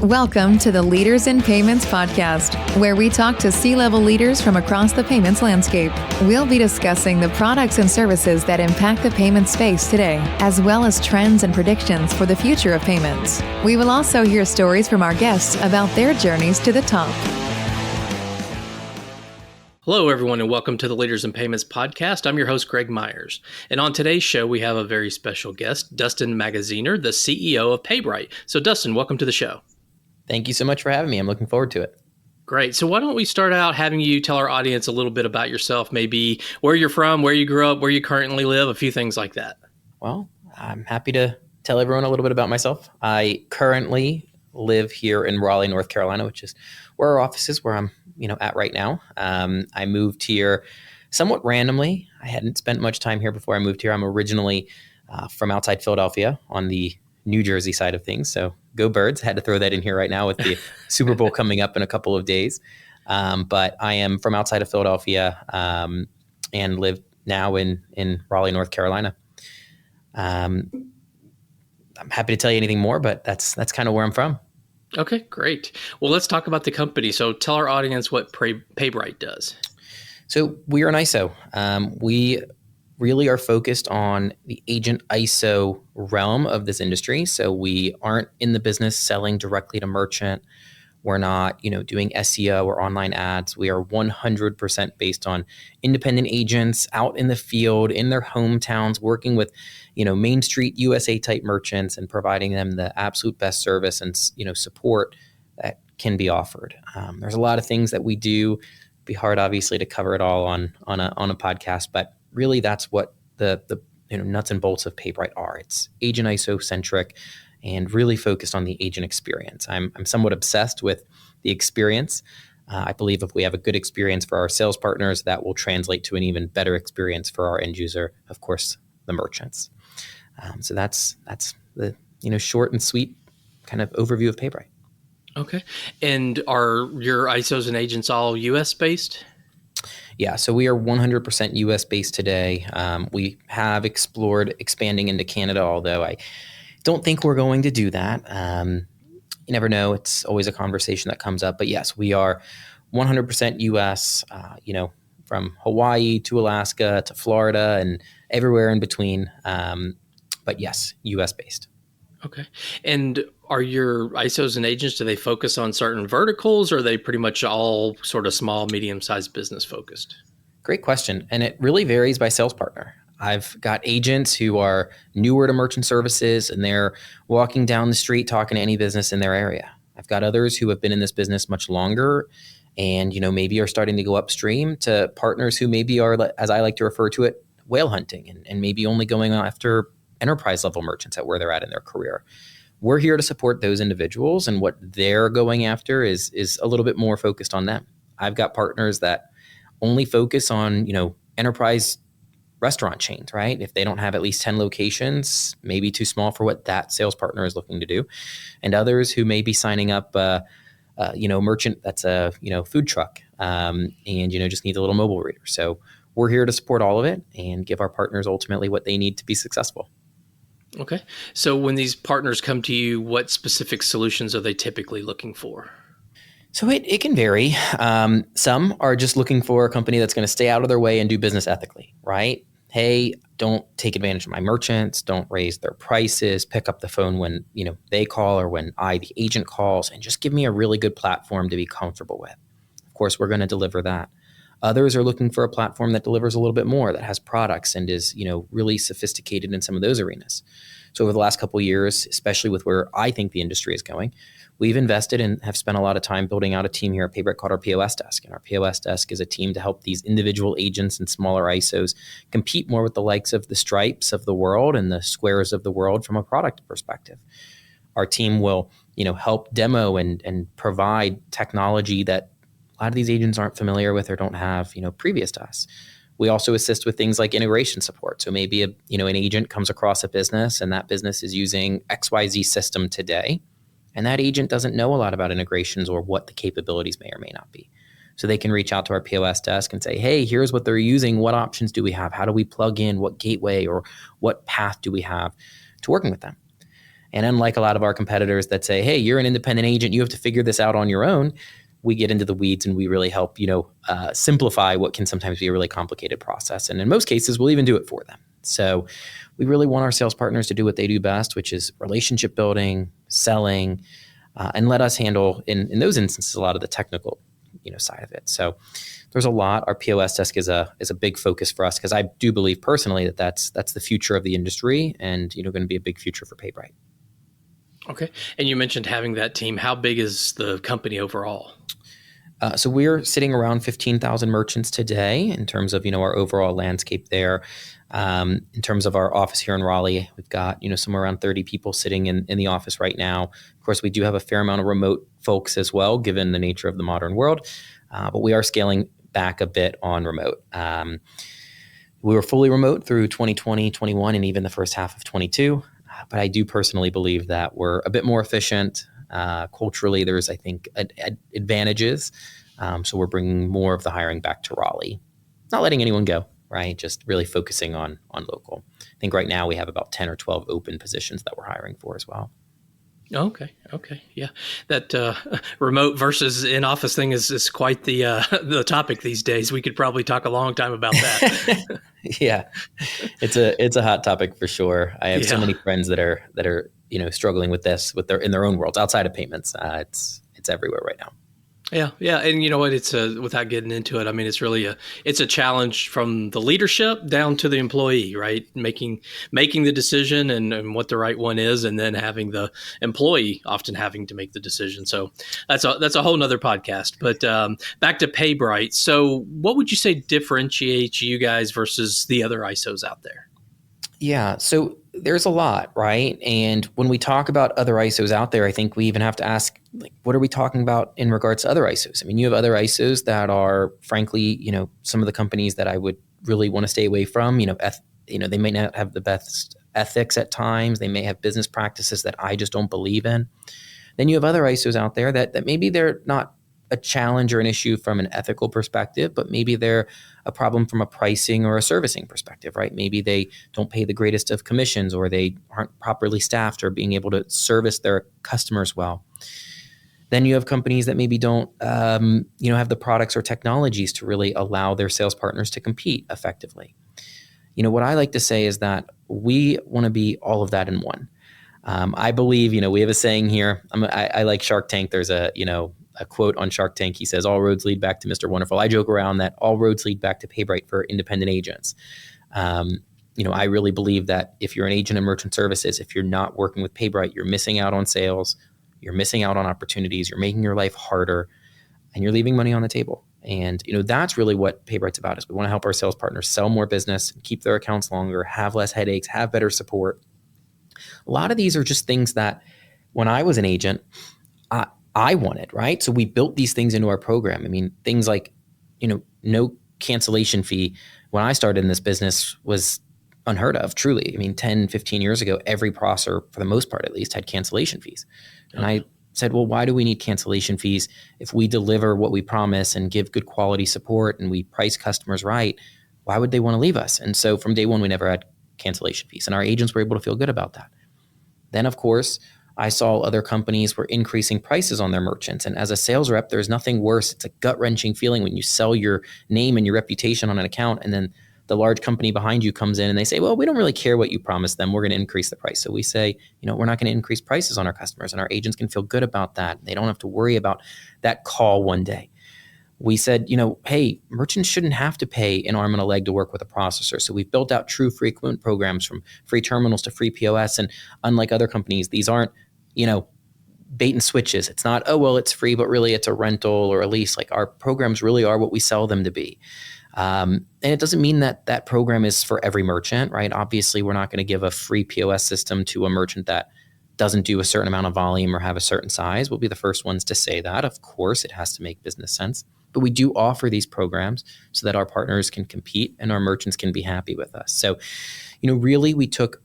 Welcome to the Leaders in Payments podcast, where we talk to C-level leaders from across the payments landscape. We'll be discussing the products and services that impact the payment space today, as well as trends and predictions for the future of payments. We will also hear stories from our guests about their journeys to the top. Hello, everyone, and welcome to the Leaders in Payments podcast. I'm your host, Greg Myers. And on today's show, we have a very special guest, Dustin Magaziner, the CEO of Paybright. So, Dustin, welcome to the show. Thank you so much for having me. I'm looking forward to it. Great. So why don't we start out having you tell our audience a little bit about yourself, maybe where you're from, where you grew up, where you currently live, a few things like that. Well, I'm happy to tell everyone a little bit about myself. I currently live here in Raleigh, North Carolina, which is where our office is, where I'm at right now. I moved here somewhat randomly. I hadn't spent much time here before I moved here. I'm originally from outside Philadelphia on the New Jersey side of things. So go Birds. Had to throw that in here right now with the Super Bowl coming up in a couple of days. But I am from outside of Philadelphia and live now in Raleigh, North Carolina. I'm happy to tell you anything more, but that's kind of where I'm from. Okay, great. Well, let's talk about the company. So tell our audience what Paybright does. So we are an ISO. We really are focused on the agent ISO realm of this industry. So we aren't in the business selling directly to merchant. We're not, doing SEO or online ads. We are 100% based on independent agents out in the field, in their hometowns, working with, Main Street USA type merchants and providing them the absolute best service and, support that can be offered. There's a lot of things that we do. It'd be hard, obviously, to cover it all on a podcast, but really that's what the nuts and bolts of Paybright are. It's agent ISO centric and really focused on the agent experience. I'm somewhat obsessed with the experience. I believe if we have a good experience for our sales partners, that will translate to an even better experience for our end user, of course, the merchants. So that's the short and sweet kind of overview of Paybright. Okay. And are your ISOs and agents all U.S. based? Yeah, so we are 100% U.S. based today. We have explored expanding into Canada, although I don't think we're going to do that. You never know. It's always a conversation that comes up. But yes, we are 100% U.S., from Hawaii to Alaska to Florida and everywhere in between. But yes, U.S. based. Okay. And are your ISOs and agents, do they focus on certain verticals, or are they pretty much all sort of small, medium-sized business focused? Great question. And it really varies by sales partner. I've got agents who are newer to merchant services and they're walking down the street talking to any business in their area. I've got others who have been in this business much longer and, maybe are starting to go upstream to partners who maybe are, as I like to refer to it, whale hunting and maybe only going after enterprise level merchants at where they're at in their career. We're here to support those individuals, and what they're going after is a little bit more focused on them. I've got partners that only focus on, enterprise restaurant chains, right? If they don't have at least 10 locations, maybe too small for what that sales partner is looking to do. And others who may be signing up, merchant that's a, food truck and, just needs a little mobile reader. So we're here to support all of it and give our partners ultimately what they need to be successful. Okay. So when these partners come to you, what specific solutions are they typically looking for? So it can vary. Some are just looking for a company that's going to stay out of their way and do business ethically, right? Hey, don't take advantage of my merchants. Don't raise their prices. Pick up the phone when, they call or when the agent calls, and just give me a really good platform to be comfortable with. Of course, we're going to deliver that. Others are looking for a platform that delivers a little bit more, that has products and is, really sophisticated in some of those arenas. So over the last couple of years, especially with where I think the industry is going, we've invested and have spent a lot of time building out a team here at Paybright called our POS Desk. And our POS Desk is a team to help these individual agents and smaller ISOs compete more with the likes of the Stripes of the world and the Squares of the world from a product perspective. Our team will, help demo and provide technology that a lot of these agents aren't familiar with or don't have, previous to us. We also assist with things like integration support. So maybe an agent comes across a business and that business is using XYZ system today, and that agent doesn't know a lot about integrations or what the capabilities may or may not be. So they can reach out to our POS desk and say, hey, here's what they're using. What options do we have? How do we plug in? What gateway or what path do we have to working with them? And unlike a lot of our competitors that say, hey, you're an independent agent, you have to figure this out on your own, we get into the weeds and we really help, simplify what can sometimes be a really complicated process. And in most cases, we'll even do it for them. So we really want our sales partners to do what they do best, which is relationship building, selling, and let us handle, in those instances, a lot of the technical side of it. So there's a lot. Our POS desk is a big focus for us because I do believe personally that that's the future of the industry and going to be a big future for Paybright. Okay. And you mentioned having that team. How big is the company overall? So we're sitting around 15,000 merchants today in terms of our overall landscape there. In terms of our office here in Raleigh, we've got somewhere around 30 people sitting in the office right now. Of course, we do have a fair amount of remote folks as well, given the nature of the modern world. But we are scaling back a bit on remote. We were fully remote through 2020, 21, and even the first half of 22. But I do personally believe that we're a bit more efficient. Culturally, there's, I think, advantages. So we're bringing more of the hiring back to Raleigh. Not letting anyone go, right? Just really focusing on local. I think right now we have about 10 or 12 open positions that we're hiring for as well. Okay. Yeah. That remote versus in-office thing is quite the topic these days. We could probably talk a long time about that. Yeah. It's a hot topic for sure. I have so many friends that are struggling with this in their own worlds outside of payments. It's everywhere right now. Yeah. And you know what? It's without getting into it, I mean, it's really it's a challenge from the leadership down to the employee, right? Making the decision and what the right one is, and then having the employee often having to make the decision. So that's a whole nother podcast. But back to Paybright. So what would you say differentiates you guys versus the other ISOs out there? Yeah. So there's a lot, right? And when we talk about other ISOs out there, I think we even have to ask, what are we talking about in regards to other ISOs? I mean, you have other ISOs that are, frankly, some of the companies that I would really want to stay away from. They may not have the best ethics at times. They may have business practices that I just don't believe in. Then you have other ISOs out there that maybe they're not a challenge or an issue from an ethical perspective, but maybe they're a problem from a pricing or a servicing perspective, right? Maybe they don't pay the greatest of commissions, or they aren't properly staffed or being able to service their customers well. Then you have companies that maybe don't, have the products or technologies to really allow their sales partners to compete effectively. What I like to say is that we want to be all of that in one. I believe, we have a saying here. I like Shark Tank. There's a quote on Shark Tank. He says, all roads lead back to Mr. Wonderful. I joke around that all roads lead back to Paybright for independent agents. I really believe that if you're an agent in merchant services, if you're not working with Paybright, you're missing out on sales, you're missing out on opportunities, you're making your life harder, and you're leaving money on the table. And, that's really what Paybright's about, is we want to help our sales partners sell more business, keep their accounts longer, have less headaches, have better support. A lot of these are just things that when I was an agent, I wanted, right? So we built these things into our program. I mean, things like, no cancellation fee when I started in this business was unheard of, truly. I mean, 10, 15 years ago, every processor, for the most part at least, had cancellation fees. Okay. And I said, well, why do we need cancellation fees if we deliver what we promise and give good quality support and we price customers right? Why would they want to leave us? And so from day one, we never had cancellation fees, and our agents were able to feel good about that. Then, of course, I saw other companies were increasing prices on their merchants. And as a sales rep, there's nothing worse. It's a gut-wrenching feeling when you sell your name and your reputation on an account, and then the large company behind you comes in and they say, well, we don't really care what you promised them. We're going to increase the price. So we say, we're not going to increase prices on our customers, and our agents can feel good about that. They don't have to worry about that call one day. We said, hey, merchants shouldn't have to pay an arm and a leg to work with a processor. So we've built out true frequent programs, from free terminals to free POS. And unlike other companies, these aren't, bait and switches. It's not, oh, well, it's free, but really it's a rental or a lease. Like, our programs really are what we sell them to be. And it doesn't mean that that program is for every merchant, right? Obviously, we're not going to give a free POS system to a merchant that doesn't do a certain amount of volume or have a certain size. We'll be the first ones to say that. Of course, it has to make business sense. But we do offer these programs so that our partners can compete and our merchants can be happy with us. So, really we took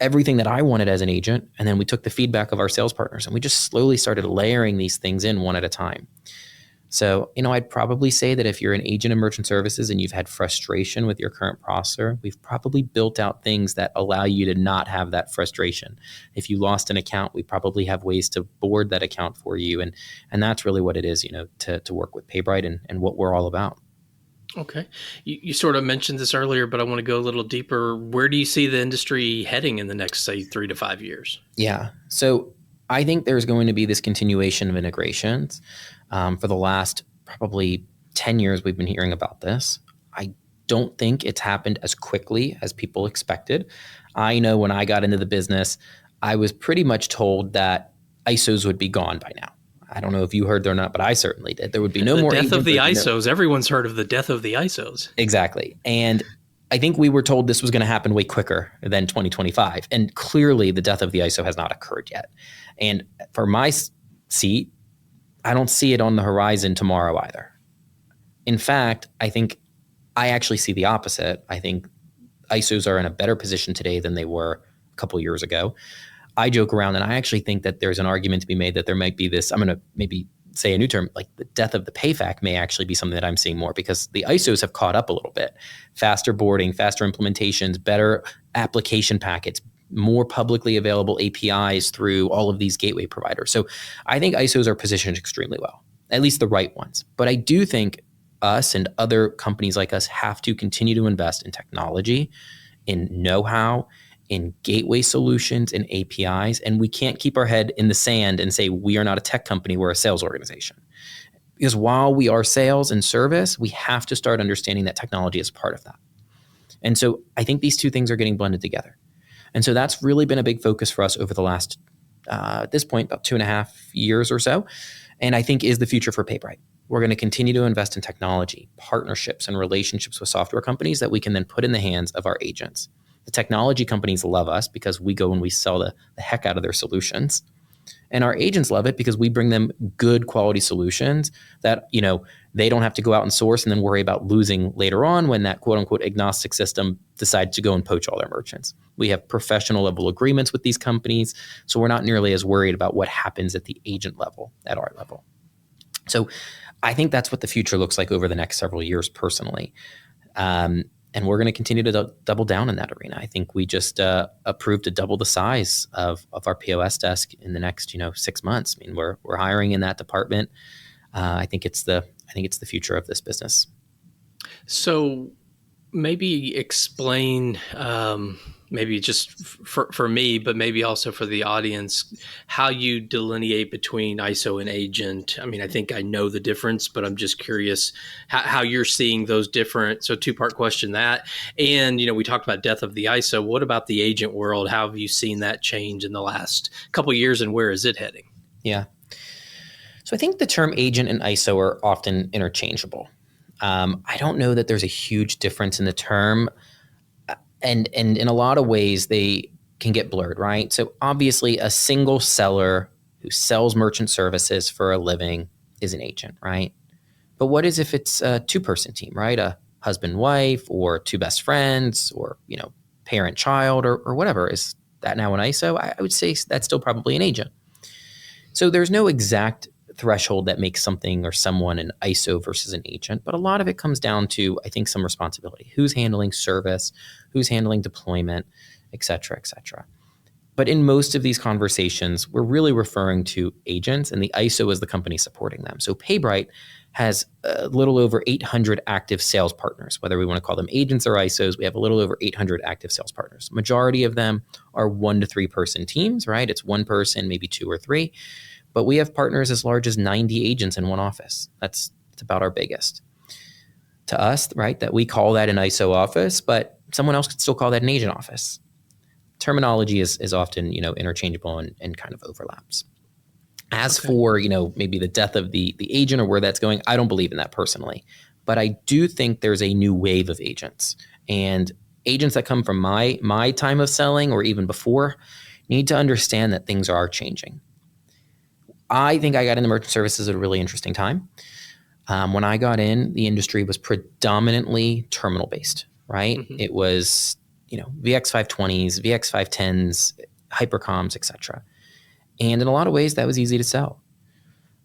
everything that I wanted as an agent, and then we took the feedback of our sales partners, and we just slowly started layering these things in one at a time. So, I'd probably say that if you're an agent in merchant services and you've had frustration with your current processor, we've probably built out things that allow you to not have that frustration. If you lost an account, we probably have ways to board that account for you. And that's really what it is, to work with Paybright and what we're all about. Okay. You sort of mentioned this earlier, but I want to go a little deeper. Where do you see the industry heading in the next, say, 3 to 5 years? Yeah. So I think there's going to be this continuation of integrations. For the last probably 10 years, we've been hearing about this. I don't think it's happened as quickly as people expected. I know when I got into the business, I was pretty much told that ISOs would be gone by now. I don't know if you heard or not, but I certainly did. There would be no more death of the agents. ISOs. Everyone's heard of the death of the ISOs. Exactly. And I think we were told this was going to happen way quicker than 2025. And clearly the death of the ISO has not occurred yet. And for my seat, I don't see it on the horizon tomorrow either. In fact, I actually see the opposite. I think ISOs are in a better position today than they were a couple years ago. I joke around and I actually think that there's an argument to be made that there might be this, I'm going to maybe say a new term, like the death of the PayFac may actually be something that I'm seeing more because the ISOs have caught up a little bit. Faster boarding, faster implementations, better application packets, more publicly available APIs through all of these gateway providers. So I think ISOs are positioned extremely well, at least the right ones. But I do think us and other companies like us have to continue to invest in technology, in know-how, in gateway solutions and APIs. And we can't keep our head in the sand and say we are not a tech company, we're a sales organization. Because while we are sales and service, we have to start understanding that technology is part of that. And so I think these two things are getting blended together. And so that's really been a big focus for us over the last, at this point, about 2.5 years or so. And I think is the future for Paybright. We're going to continue to invest in technology, partnerships, and relationships with software companies that we can then put in the hands of our agents. The technology companies love us because we go and we sell the heck out of their solutions. And our agents love it because we bring them good quality solutions that, they don't have to go out and source and then worry about losing later on when that quote unquote agnostic system decides to go and poach all their merchants. We have professional level agreements with these companies. So we're not nearly as worried about what happens at the agent level, at our level. So I think that's what the future looks like over the next several years personally. And we're going to continue to double down in that arena. I think we just approved to double the size of our POS desk in the next 6 months. I mean, we're hiring in that department. I think it's the future of this business. So maybe explain, maybe just for me, but maybe also for the audience, how you delineate between ISO and agent. I mean, I think I know the difference, but I'm just curious how you're seeing those different. So 2-part question that, and, we talked about death of the ISO. What about the agent world? How have you seen that change in the last couple of years and where is it heading? Yeah. So I think the term agent and ISO are often interchangeable. I don't know that there's a huge difference in the term. And in a lot of ways, they can get blurred, right? So obviously, a single seller who sells merchant services for a living is an agent, right? But what is if it's a 2-person team, right? A husband, wife, or 2 best friends, or parent, child, or whatever? Is that now an ISO? I would say that's still probably an agent. So there's no exact threshold that makes something or someone an ISO versus an agent, but a lot of it comes down to, I think, some responsibility. Who's handling service, who's handling deployment, et cetera, et cetera. But in most of these conversations, we're really referring to agents, and the ISO is the company supporting them. So Paybright has a little over 800 active sales partners. Whether we want to call them agents or ISOs, we have a little over 800 active sales partners. Majority of them are 1 to 3 person teams, right? It's 1 person, maybe 2 or 3. But we have partners as large as 90 agents in one office. That's about our biggest. To us, right, that we call that an ISO office, but someone else could still call that an agent office. Terminology is often, interchangeable and kind of overlaps. As for, maybe the death of the agent or where that's going, I don't believe in that personally. But I do think there's a new wave of agents. And agents that come from my time of selling or even before need to understand that things are changing. I think I got into merchant services at a really interesting time. When I got in, the industry was predominantly terminal-based, right? Mm-hmm. It was, VX520s, VX510s, hypercoms, et cetera. And in a lot of ways, that was easy to sell.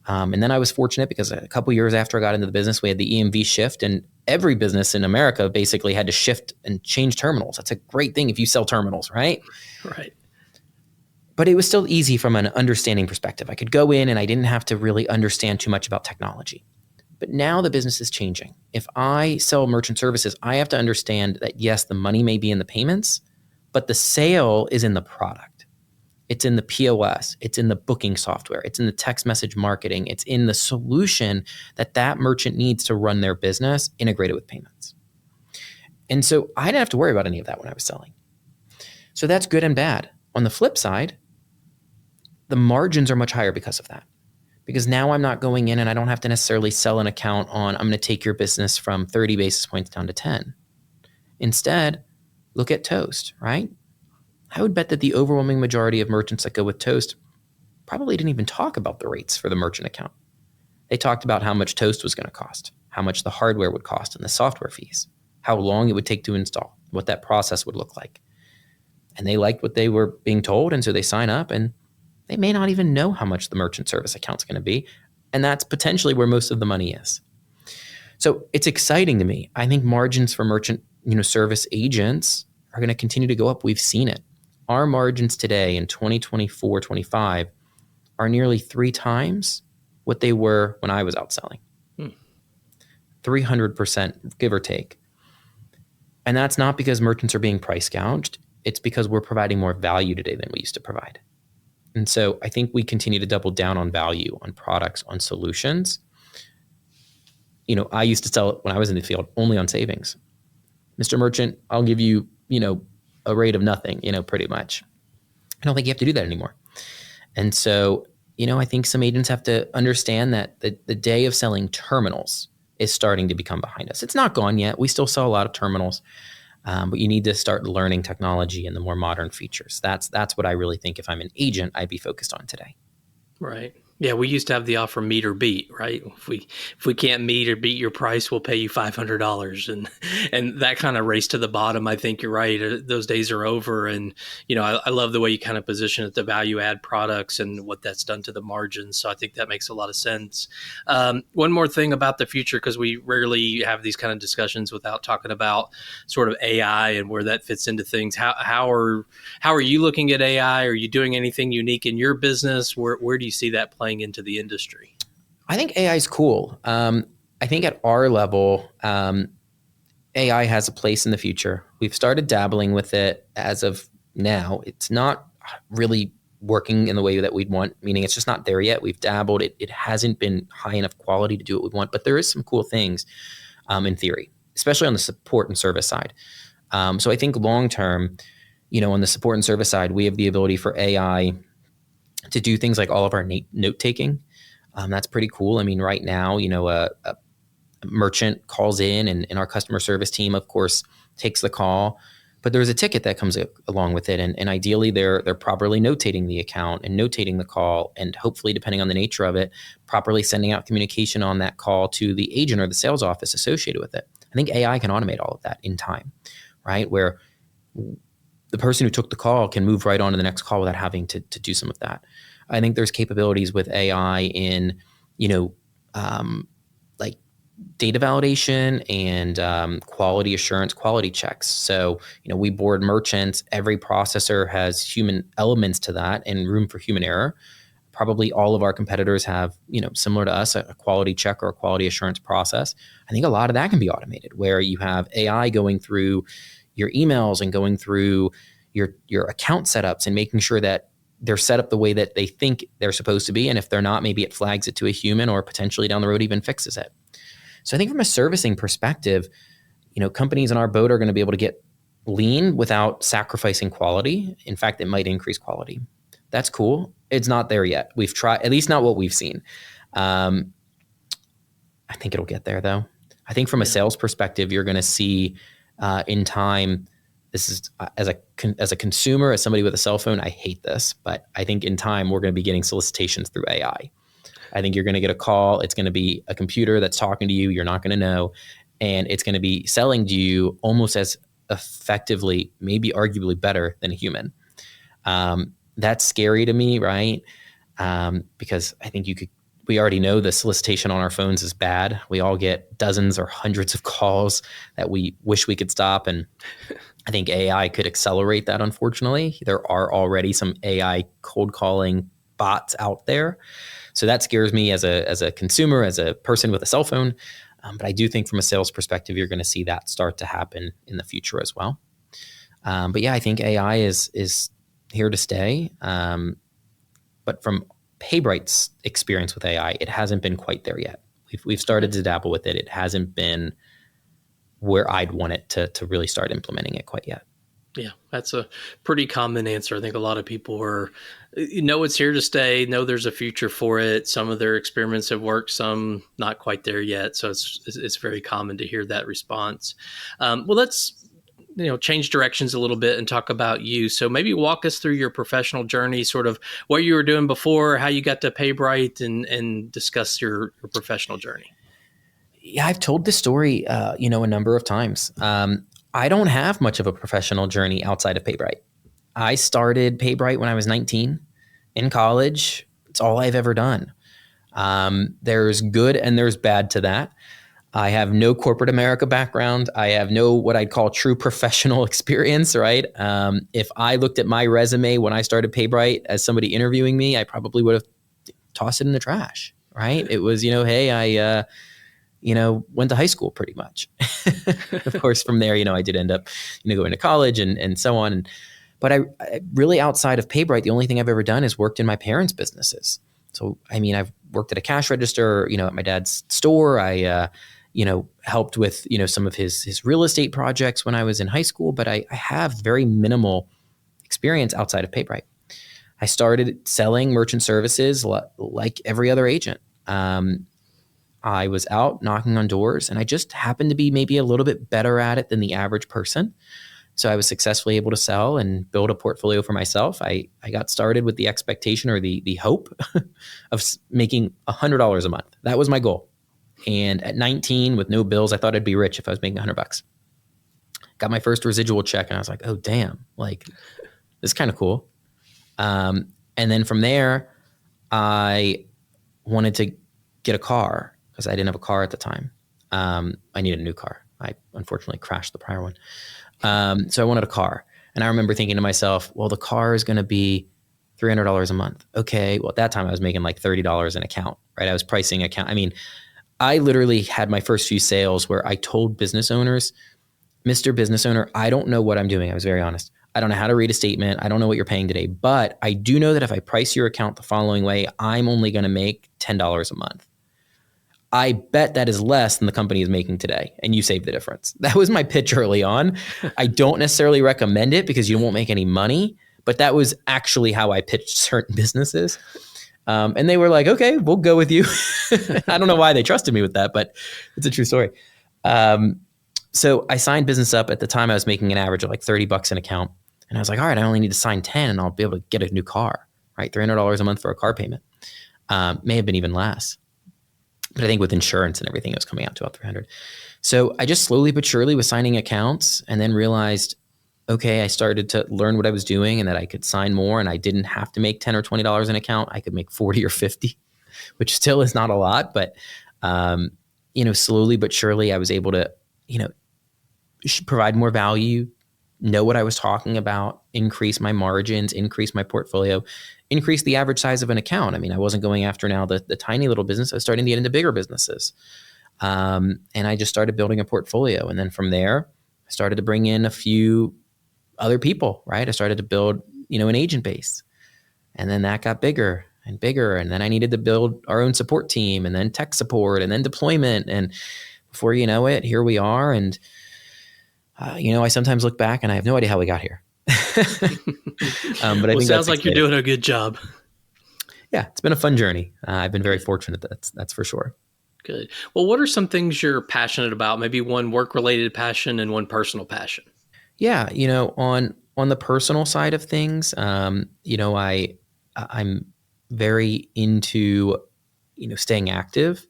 And then I was fortunate because a couple years after I got into the business, we had the EMV shift, and every business in America basically had to shift and change terminals. That's a great thing if you sell terminals, right? Right. But it was still easy from an understanding perspective. I could go in and I didn't have to really understand too much about technology. But now the business is changing. If I sell merchant services, I have to understand that yes, the money may be in the payments, but the sale is in the product. It's in the POS. It's in the booking software. It's in the text message marketing. It's in the solution that that merchant needs to run their business integrated with payments. And so I didn't have to worry about any of that when I was selling. So that's good and bad. On the flip side, the margins are much higher because of that. Because now I'm not going in and I don't have to necessarily sell an account on, I'm going to take your business from 30 basis points down to 10. Instead, look at Toast, right? I would bet that the overwhelming majority of merchants that go with Toast probably didn't even talk about the rates for the merchant account. They talked about how much Toast was going to cost, how much the hardware would cost and the software fees, how long it would take to install, what that process would look like. And they liked what they were being told, and so they sign up, and they may not even know how much the merchant service account's going to be. And that's potentially where most of the money is. So it's exciting to me. I think margins for merchant, service agents are going to continue to go up. We've seen it. Our margins today in 2024, 25 are nearly 3 times what they were when I was out selling. 300%, give or take. And that's not because merchants are being price gouged. It's because we're providing more value today than we used to provide. And so I think we continue to double down on value, on products, on solutions. I used to sell it when I was in the field only on savings. Mr. Merchant, I'll give you, a rate of nothing, pretty much. I don't think you have to do that anymore. And so, I think some agents have to understand that the day of selling terminals is starting to become behind us. It's not gone yet. We still sell a lot of terminals. But you need to start learning technology and the more modern features. That's what I really think if I'm an agent, I'd be focused on today. Right. Yeah, we used to have the offer meet or beat, right? If we can't meet or beat your price, we'll pay you $500, and that kind of race to the bottom. I think you're right. Those days are over, and I love the way you kind of position it, the value add products and what that's done to the margins. So I think that makes a lot of sense. One more thing about the future, because we rarely have these kind of discussions without talking about sort of AI and where that fits into things. How are you looking at AI? Are you doing anything unique in your business? Where do you see that playing into the industry? I think AI is cool. I think at our level, AI has a place in the future. We've started dabbling with it as of now. It's not really working in the way that we'd want, meaning it's just not there yet. We've dabbled. It hasn't been high enough quality to do what we want, but there is some cool things in theory, especially on the support and service side. So I think long term, on the support and service side, we have the ability for AI to do things like all of our note taking. That's pretty cool. I mean, right now, a merchant calls in and our customer service team, of course, takes the call, but there's a ticket that comes along with it. And ideally they're properly notating the account and notating the call, and hopefully, depending on the nature of it, properly sending out communication on that call to the agent or the sales office associated with it. I think AI can automate all of that in time, right? Where the person who took the call can move right on to the next call without having to do some of that. I think there's capabilities with AI in, like data validation and quality assurance, quality checks. So, we board merchants. Every processor has human elements to that and room for human error. Probably all of our competitors have, similar to us, a quality check or a quality assurance process. I think a lot of that can be automated, where you have AI going through your emails and going through your account setups and making sure that they're set up the way that they think they're supposed to be. And if they're not, maybe it flags it to a human or potentially down the road even fixes it. So I think from a servicing perspective, companies in our boat are going to be able to get lean without sacrificing quality. In fact, it might increase quality. That's cool. It's not there yet. We've tried, at least not what we've seen. I think it'll get there though. I think from a sales perspective, you're going to see in time, this is as a consumer, as somebody with a cell phone, I hate this, but I think in time we're going to be getting solicitations through AI. I think you're going to get a call. It's going to be a computer that's talking to you. You're not going to know, and it's going to be selling to you almost as effectively, maybe arguably better than a human. That's scary to me, right? Because I think you could we already know the solicitation on our phones is bad. We all get dozens or hundreds of calls that we wish we could stop. And I think AI could accelerate that, unfortunately. There are already some AI cold calling bots out there. So that scares me as a consumer, as a person with a cell phone. But I do think from a sales perspective, you're going to see that start to happen in the future as well. But yeah, I think AI is here to stay. But from Paybright's experience with AI, it hasn't been quite there yet. We've started to dabble with it. It hasn't been where I'd want it to really start implementing it quite yet. Yeah, that's a pretty common answer. I think a lot of people it's here to stay, know there's a future for it. Some of their experiments have worked, some not quite there yet. So it's very common to hear that response. Well, let's change directions a little bit and talk about you. So maybe walk us through your professional journey, sort of what you were doing before, how you got to Paybright, and discuss your professional journey. Yeah, I've told this story, a number of times. I don't have much of a professional journey outside of Paybright. I started Paybright when I was 19 in college. It's all I've ever done. There's good and there's bad to that. I have no corporate America background. I have no what I'd call true professional experience, right? If I looked at my resume when I started Paybright as somebody interviewing me, I probably would have tossed it in the trash, right? It was, hey, I went to high school pretty much. Of course, from there, I did end up, going to college and so on. But I really, outside of Paybright, the only thing I've ever done is worked in my parents' businesses. So, I've worked at a cash register, at my dad's store. I, helped with, some of his real estate projects when I was in high school, but I have very minimal experience outside of Paybright. I started selling merchant services like every other agent. I was out knocking on doors, and I just happened to be maybe a little bit better at it than the average person. So I was successfully able to sell and build a portfolio for myself. I got started with the expectation or the hope of making $100 a month. That was my goal. And at 19 with no bills, I thought I'd be rich if I was making $100. Got my first residual check, and I was like, oh, damn, this is kind of cool. And then from there, I wanted to get a car because I didn't have a car at the time. I needed a new car. I unfortunately crashed the prior one. So I wanted a car. And I remember thinking to myself, well, the car is going to be $300 a month. Okay. Well, at that time I was making like $30 an account, right? I was pricing account. I literally had my first few sales where I told business owners, Mr. Business Owner, I don't know what I'm doing. I was very honest. I don't know how to read a statement. I don't know what you're paying today, but I do know that if I price your account the following way, I'm only going to make $10 a month. I bet that is less than the company is making today, and you save the difference. That was my pitch early on. I don't necessarily recommend it because you won't make any money, but that was actually how I pitched certain businesses. And they were like, okay, we'll go with you. I don't know why they trusted me with that, but it's a true story. So I signed business up. At the time, I was making an average of like $30 an account. And I was like, all right, I only need to sign 10 and I'll be able to get a new car, right? $300 a month for a car payment. May have been even less. But I think with insurance and everything, it was coming out to about $300. So I just slowly but surely was signing accounts and then realized, okay, I started to learn what I was doing and that I could sign more and I didn't have to make $10 or $20 an account. I could make 40 or 50, which still is not a lot. But, slowly but surely I was able to, provide more value, know what I was talking about, increase my margins, increase my portfolio, increase the average size of an account. I wasn't going after now the tiny little business. I was starting to get into bigger businesses. And I just started building a portfolio. And then from there, I started to bring in a few other people, right? I started to build, an agent base. And then that got bigger and bigger. And then I needed to build our own support team and then tech support and then deployment. And before you know it, here we are. And I sometimes look back and I have no idea how we got here. But I think it sounds like you're doing a good job. Yeah, it's been a fun journey. I've been very fortunate. That's for sure. Good. Well, what are some things you're passionate about? Maybe one work-related passion and one personal passion. Yeah, on the personal side of things, I'm very into, staying active.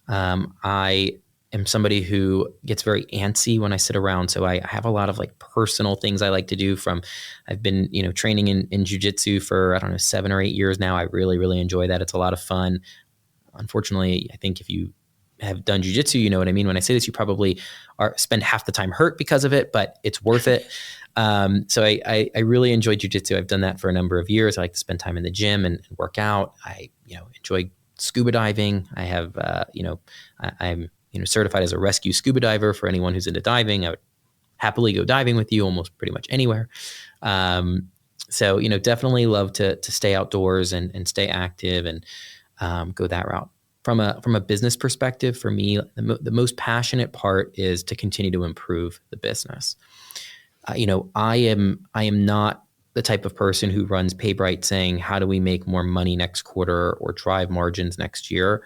I am somebody who gets very antsy when I sit around. So I have a lot of like personal things I like to do I've been, training in Jiu-Jitsu for, 7 or 8 years now. I really, really enjoy that. It's a lot of fun. Unfortunately, I think if you have done jiu-jitsu, you know what I mean when I say this. You probably spend half the time hurt because of it, but it's worth it. So I really enjoy jiu-jitsu. I've done that for a number of years. I like to spend time in the gym and work out. I enjoy scuba diving. I have I'm certified as a rescue scuba diver. For anyone who's into diving, I would happily go diving with you almost pretty much anywhere. So definitely love to stay outdoors and stay active and go that route. From a business perspective, for me, the most passionate part is to continue to improve the business. I am not the type of person who runs Paybright saying, how do we make more money next quarter or drive margins next year?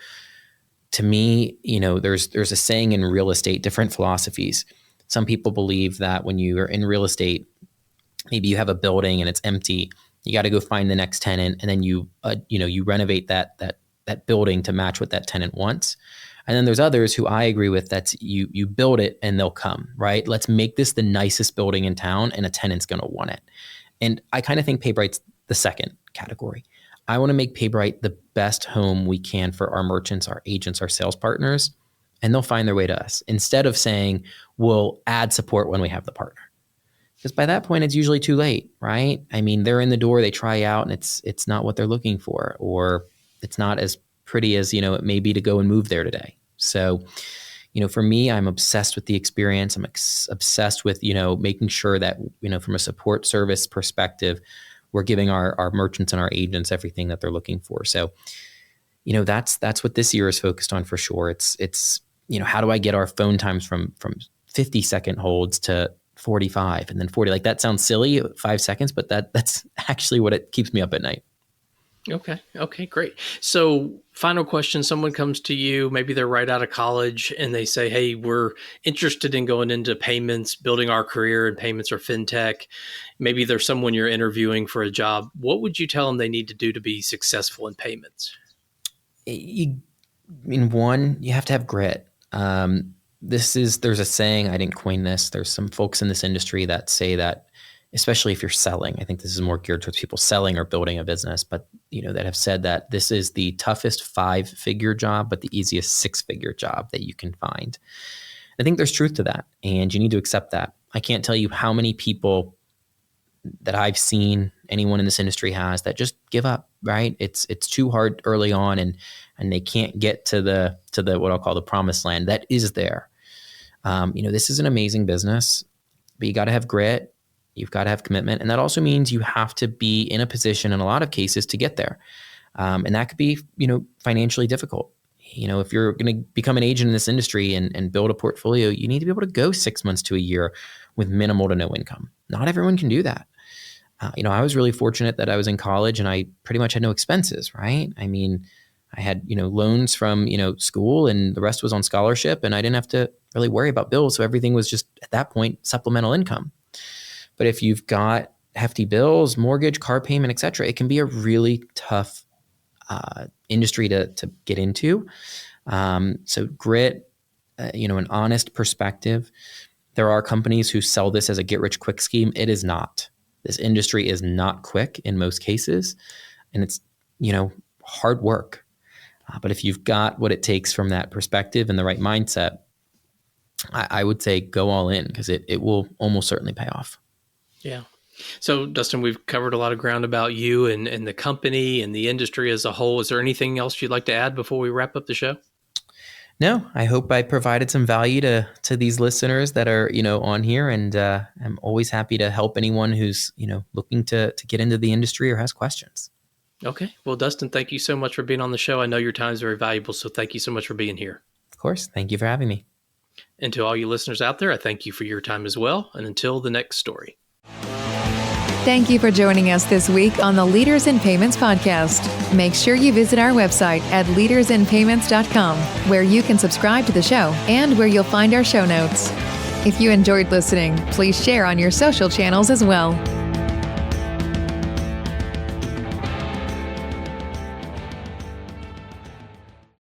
To me, there's a saying in real estate, different philosophies. Some people believe that when you are in real estate, maybe you have a building and it's empty, you got to go find the next tenant, and then you renovate that building to match what that tenant wants. And then there's others who I agree with, that's you build it and they'll come, right? Let's make this the nicest building in town and a tenant's going to want it. And I kind of think Paybright's the second category. I want to make Paybright the best home we can for our merchants, our agents, our sales partners, and they'll find their way to us, instead of saying we'll add support when we have the partner. Because by that point, it's usually too late, right? I mean, they're in the door, they try out, and it's not what they're looking for, or it's not as pretty as, it may be to go and move there today. So, for me, I'm obsessed with the experience. I'm obsessed with, making sure that, from a support service perspective, we're giving our merchants and our agents everything that they're looking for. So, that's what this year is focused on for sure. It's how do I get our phone times from 50-second holds to 45 and then 40? Like, that sounds silly, 5 seconds, but that's actually what it keeps me up at night. Okay, great. So final question, someone comes to you, maybe they're right out of college and they say, hey, we're interested in going into payments, building our career in payments or fintech. Maybe there's someone you're interviewing for a job. What would you tell them they need to do to be successful in payments? One, you have to have grit. There's a saying, I didn't coin this. There's some folks in this industry that say that, especially if you're selling, I think this is more geared towards people selling or building a business, but that have said that this is the toughest 5-figure job, but the easiest 6-figure job that you can find. I think there's truth to that, and you need to accept that. I can't tell you how many people that I've seen, anyone in this industry has, that just give up, right? It's too hard early on, and they can't get to the what I'll call the promised land that is there. This is an amazing business, but you got to have grit. You've got to have commitment. And that also means you have to be in a position in a lot of cases to get there. And that could be, financially difficult. If you're going to become an agent in this industry and build a portfolio, you need to be able to go 6 months to a year with minimal to no income. Not everyone can do that. I was really fortunate that I was in college and I pretty much had no expenses, right? I mean, I had, loans from, school, and the rest was on scholarship, and I didn't have to really worry about bills. So everything was just, at that point, supplemental income. But if you've got hefty bills, mortgage, car payment, et cetera, it can be a really tough industry to get into. So grit, an honest perspective. There are companies who sell this as a get-rich-quick scheme. It is not. This industry is not quick in most cases, and it's, hard work. But if you've got what it takes from that perspective and the right mindset, I would say go all in, because it will almost certainly pay off. Yeah. So, Dustin, we've covered a lot of ground about you and the company and the industry as a whole. Is there anything else you'd like to add before we wrap up the show? No, I hope I provided some value to these listeners that are, on here. And I'm always happy to help anyone who's, looking to get into the industry or has questions. Okay. Well, Dustin, thank you so much for being on the show. I know your time is very valuable, so thank you so much for being here. Of course. Thank you for having me. And to all you listeners out there, I thank you for your time as well. And until the next story. Thank you for joining us this week on the Leaders in Payments podcast. Make sure you visit our website at leadersinpayments.com, where you can subscribe to the show and where you'll find our show notes. If you enjoyed listening, please share on your social channels as well.